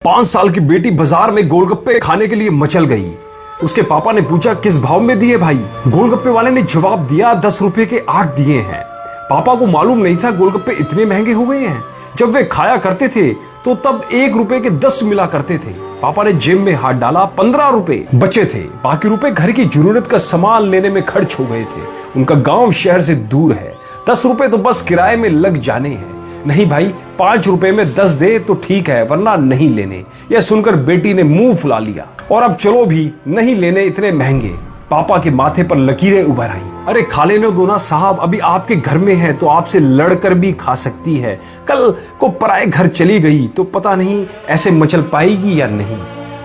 5 साल की बेटी बाजार में गोलगप्पे खाने के लिए मचल गई। उसके पापा ने पूछा किस भाव में दिए भाई। गोलगप्पे वाले ने जवाब दिया 10 रुपए के 8 दिए हैं। पापा को मालूम नहीं था गोलगप्पे इतने महंगे हो गए हैं। जब वे खाया करते थे तो तब 1 रुपए के 10 मिला करते थे। पापा ने जेब में हाथ डाला, 15 रुपए बचे थे। बाकी रुपए घर की जरूरत का सामान लेने में खर्च हो गए थे। उनका गांव शहर से दूर है। 10 रुपए तो बस किराए में लग जाने हैं। नहीं भाई, 5 रुपए में 10 दे तो ठीक है, वरना नहीं लेने। यह सुनकर बेटी ने मुंह फुला लिया और अब चलो भी नहीं लेने इतने महंगे। पापा के माथे पर लकीरें उभर आई। अरे खा लेने दो ना साहब, अभी आपके घर में है तो आपसे लड़कर भी खा सकती है। कल को पराए घर चली गई तो पता नहीं ऐसे मचल पाएगी या नहीं।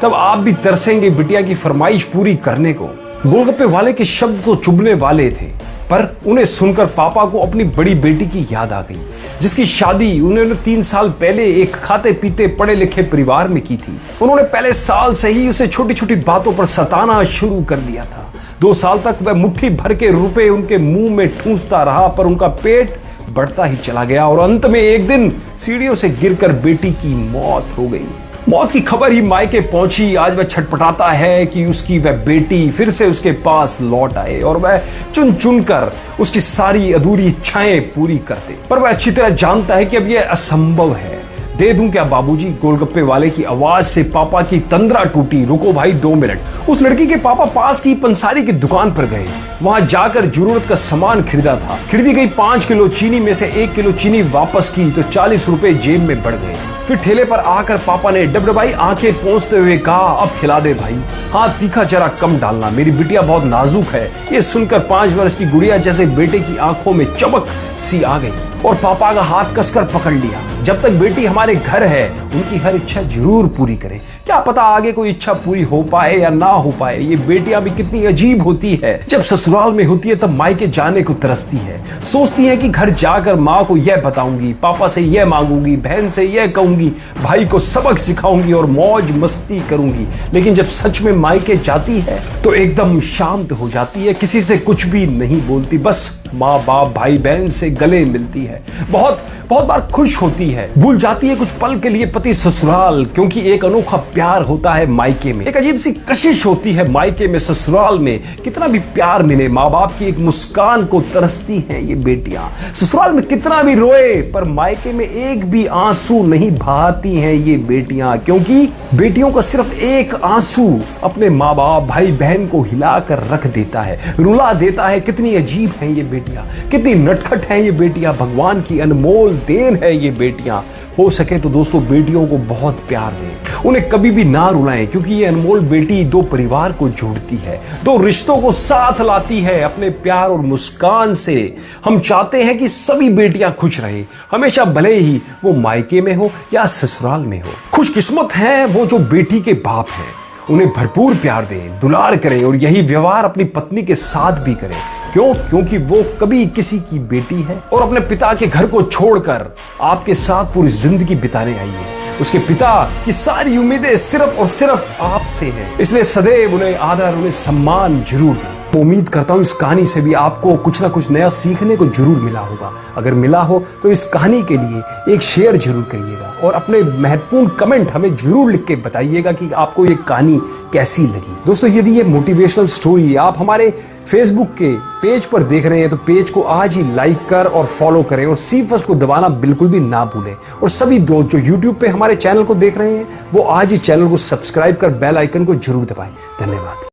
तब आप भी तरसेंगे बिटिया की फरमाइश पूरी करने को। गोलगप्पे वाले के शब्द तो चुभने वाले थे, पर उन्हें सुनकर पापा को अपनी बड़ी बेटी की याद आ गई, जिसकी शादी उन्होंने 3 साल पहले एक खाते पीते पढ़े लिखे परिवार में की थी। उन्होंने पहले साल से ही उसे छोटी छोटी बातों पर सताना शुरू कर दिया था। 2 साल तक वह मुट्ठी भर के रुपए उनके मुंह में ठूंसता रहा, पर उनका पेट बढ़ता ही चला गया और अंत में एक दिन सीढ़ियों से गिरकर बेटी की मौत हो गई। मौत की खबर ही मायके पहुंची। आज वह छटपटाता है कि उसकी वह बेटी फिर से उसके पास लौट आए और वह चुन चुन कर उसकी सारी अधूरी इच्छाएं पूरी कर दे। पर वह अच्छी तरह जानता है कि अब यह असंभव है। दे दूं क्या बाबूजी? गोलगप्पे वाले की आवाज से पापा की तंद्रा टूटी। रुको भाई 2 मिनट। उस लड़की के पापा पास की पंसारी की दुकान पर गए। वहां जाकर जरूरत का सामान खरीदा था। खरीदी गई 5 किलो चीनी में से 1 किलो चीनी वापस की तो 40 रुपए जेब में बढ़ गए। फिर ठेले पर आकर पापा ने डबडबाई आंखें पोंछते हुए कहा, अब खिला दे भाई, हाँ तीखा जरा कम डालना, मेरी बिटिया बहुत नाजुक है। ये सुनकर 5 वर्ष की गुड़िया जैसे बेटे की आंखों में चमक सी आ गई और पापा का हाथ कसकर पकड़ लिया। जब तक बेटी हमारे घर है उनकी हर इच्छा जरूर पूरी करें। क्या पता आगे कोई इच्छा पूरी हो पाए या ना हो पाए। ये बेटियां भी कितनी अजीब होती है। जब ससुराल में होती है तब मायके जाने को तरसती है। सोचती है कि घर जाकर माँ को यह बताऊंगी, पापा से यह मांगूंगी, बहन से यह कहूंगी, भाई को सबक सिखाऊंगी और मौज मस्ती करूंगी। लेकिन जब सच में मायके जाती है तो एकदम शांत हो जाती है। किसी से कुछ भी नहीं बोलती, बस माँ बाप भाई बहन से गले मिलती है। बहुत बार खुश होती है। भूल जाती है कुछ पल के लिए पति ससुराल, क्योंकि एक अनोखा प्यार होता है मायके में। एक अजीब सी कशिश होती है मायके में। ससुराल में कितना भी प्यार मिले, माँ बाप की एक मुस्कान को तरसती हैं ये बेटियां। ससुराल में कितना भी रोए, पर मायके में एक भी आंसू नहीं बहाती हैं ये बेटियां, क्योंकि बेटियों का सिर्फ एक आंसू अपने माँ बाप भाई बहन को हिलाकर रख देता है, रुला देता है। कितनी अजीब हैं ये बेटियां, कितनी नटखट हैं ये बेटियां। भगवान की अनमोल देन है ये बेटियां। हो सके तो दोस्तों बेटियों को बहुत प्यार दें, उन्हें कभी भी ना रुलाएं, क्योंकि ये अनमोल बेटी 2 परिवार को जोड़ती है, 2 रिश्तों को साथ लाती है अपने प्यार और मुस्कान से। हम चाहते हैं कि सभी बेटियां खुश रहें हमेशा, भले ही वो मायके में हो या ससुराल में हो। खुशकिस्मत है वो जो बेटी के बाप हैं। उन्हें भरपूर प्यार दें, दुलार करें और यही व्यवहार अपनी पत्नी के साथ भी करें। क्यों? क्योंकि वो कभी किसी की बेटी है और अपने पिता के घर को छोड़कर आपके साथ पूरी जिंदगी बिताने आई है। उसके पिता की सारी उम्मीदें सिर्फ और सिर्फ आपसे हैं, इसलिए सदैव उन्हें आदर, उन्हें सम्मान जरूर दें। उम्मीद करता हूं इस कहानी से भी आपको कुछ ना कुछ नया सीखने को जरूर मिला होगा। अगर मिला हो तो इस कहानी के लिए एक शेयर जरूर करिएगा और अपने महत्वपूर्ण कमेंट हमें जरूर लिख के बताइएगा कि आपको ये कहानी कैसी लगी। दोस्तों यदि ये मोटिवेशनल स्टोरी आप हमारे फेसबुक के पेज पर देख रहे हैं तो पेज को आज ही लाइक कर और फॉलो करें और सी फर्स्ट को दबाना बिल्कुल भी ना भूलें। और सभी दोस्त जो यूट्यूब पे हमारे चैनल को देख रहे हैं वो आज ही चैनल को सब्सक्राइब कर बेल आइकन को जरूर दबाएं। धन्यवाद।